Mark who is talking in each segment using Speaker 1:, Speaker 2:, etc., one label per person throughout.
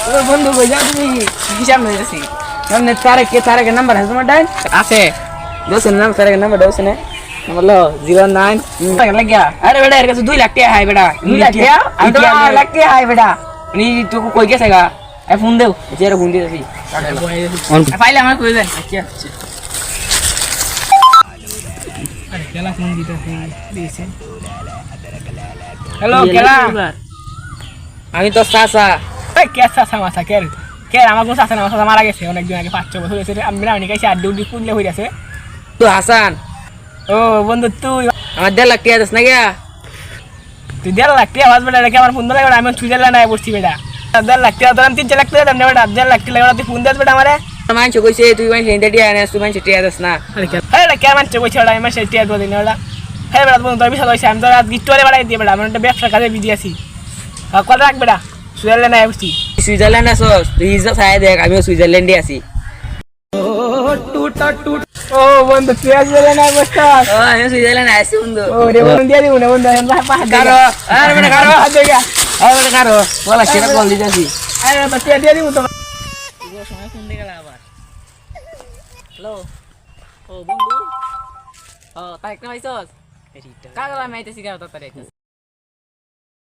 Speaker 1: তোর বন্ধু কই যাও তুমি হিসাব নই আছি সামনে তারে নাম্বার আছে তোমার ডাইন আছে দোসের নাম তারে নাম্বার দোস না বললো 09 টাকা লাগিয়া আরে বেটা এর কাছে 2 লাখ টাকা হাই বেটা 2 লাখ টাকা আমি 2 লাখ টাকা হাই বেটা নি তুই কই গেছে গা এ ফোন দেও যেরে ফোন দিতেছি ফাইলে আমার কই দেন আচ্ছা আরে কেলা ফোন দিতেছি দিয়েছে হ্যালো কেলা আমি তো চাচা এই কে চাচা মাথা কে কে আমার কোন চাচা না চাচা মারা গেছে অনেকদিন আগে 5-6 বছর হয়েছে আমি বিরানি খাইছি আর ডিউটি পুনলে হই আছে তুই হাসান ও বন্ধু তুই আমার 1.5 লাখ টাকা দিস না গিয়া তুই 1.5 লাখ টাকা বাজবে না আমার ফোন ধরে আমি সুইজারল্যান্ড আয় বসছি বেটা 1.5 লাখ টাকা ধর 3 লাখ টাকা দাম না বেটা 1.5 লাখ টাকা তুই ফোন দিস বেটা আমারে মানছ কইছে তুই মানছ ইন্দা দিয়া না তুই মানছ টিয়া দিস না আরে কে মানছ কইছে ওটা আমি মানছ টিয়া দিই না ওটা হে বেটা বন্ধু তোর বিশাল হইছে আমি তো রাত গিফট করে বাড়াই দিয়ে বেটা আমার একটা ব্যবসা কাজে বিজি আছি কত রাখ বেটা সুইজারল্যান্ড আয় বসছি সুইজারল্যান্ড আসস তুই ইজা ছায় দেখ আমিও সুইজারল্যান্ডে আছি ও বন্ধু তুই সুইজারল্যান্ড আয় বসছস ও আমি সুইজারল্যান্ড আছি বন্ধু ও রে বন্ধু দিয়া দিও না বন্ধু আমি পাহাড় কারো আরে বেটা কারো হাত দেখা আরে বেটা কারো বলা কেন বল দিতাছি আরে বেটা দিয়া দিও তো সময় ফোন দিয়ে গেল আবার হ্যালো ও বন্ধু ও তাই কেন আইছস কাগলা মাইতেছি গাও তাড়াতাড়ি আইছস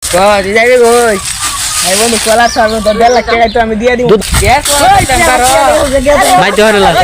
Speaker 1: কই যাইবে কই এই বন্ধু কলা ছাড়ো তো 1.5 লাখ টাকা তো আমি দিয়ে দিব গ্যাস কলা দাম করো ভাই জোরে লাগা